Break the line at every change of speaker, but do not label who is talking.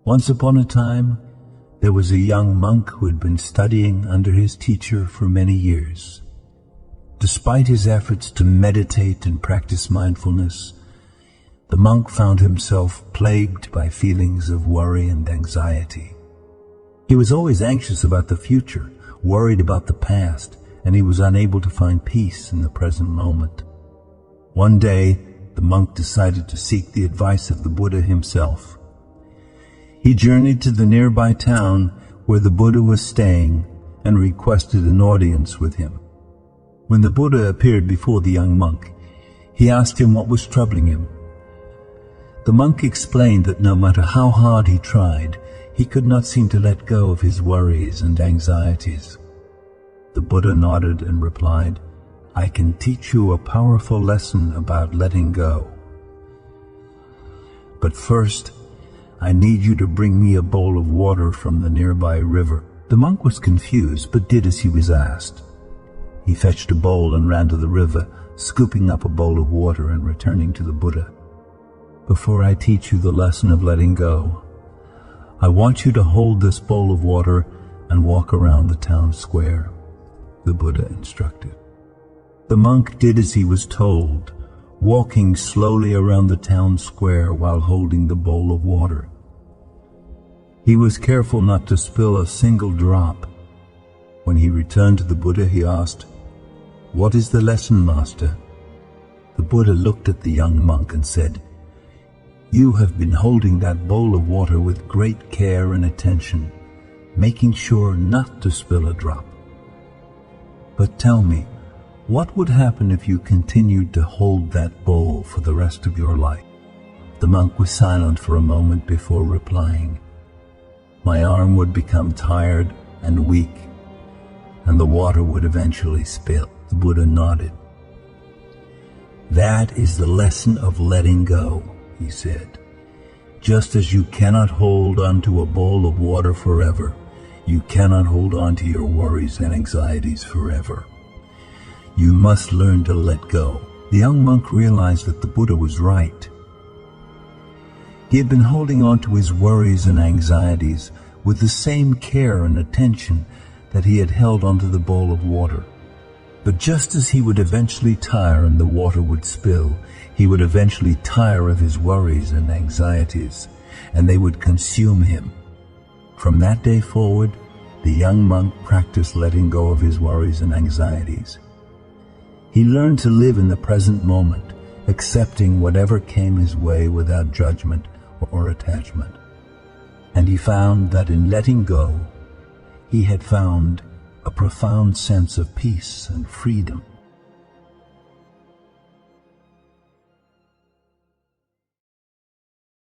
Once upon a time, there was a young monk who had been studying under his teacher for many years. Despite his efforts to meditate and practice mindfulness, the monk found himself plagued by feelings of worry and anxiety. He was always anxious about the future, worried about the past, and he was unable to find peace in the present moment. One day, the monk decided to seek the advice of the Buddha himself. He journeyed to the nearby town where the Buddha was staying and requested an audience with him. When the Buddha appeared before the young monk, he asked him what was troubling him. The monk explained that no matter how hard he tried, he could not seem to let go of his worries and anxieties. The Buddha nodded and replied, "I can teach you a powerful lesson about letting go. But first, I need you to bring me a bowl of water from the nearby river." The monk was confused, but did as he was asked. He fetched a bowl and ran to the river, scooping up a bowl of water and returning to the Buddha. "Before I teach you the lesson of letting go, I want you to hold this bowl of water and walk around the town square," the Buddha instructed. The monk did as he was told, walking slowly around the town square while holding the bowl of water. He was careful not to spill a single drop. When he returned to the Buddha, he asked, "What is the lesson, Master?" The Buddha looked at the young monk and said, "You have been holding that bowl of water with great care and attention, making sure not to spill a drop. But tell me, what would happen if you continued to hold that bowl for the rest of your life?" The monk was silent for a moment before replying, "My arm would become tired and weak, and the water would eventually spill." The Buddha nodded. "That is the lesson of letting go," he said. "Just as you cannot hold onto a bowl of water forever, you cannot hold on to your worries and anxieties forever. You must learn to let go." The young monk realized that the Buddha was right. He had been holding on to his worries and anxieties with the same care and attention that he had held onto the bowl of water. But just as he would eventually tire and the water would spill, he would eventually tire of his worries and anxieties, and they would consume him. From that day forward, the young monk practiced letting go of his worries and anxieties. He learned to live in the present moment, accepting whatever came his way without judgment or attachment. And he found that in letting go, he had found a profound sense of peace and freedom.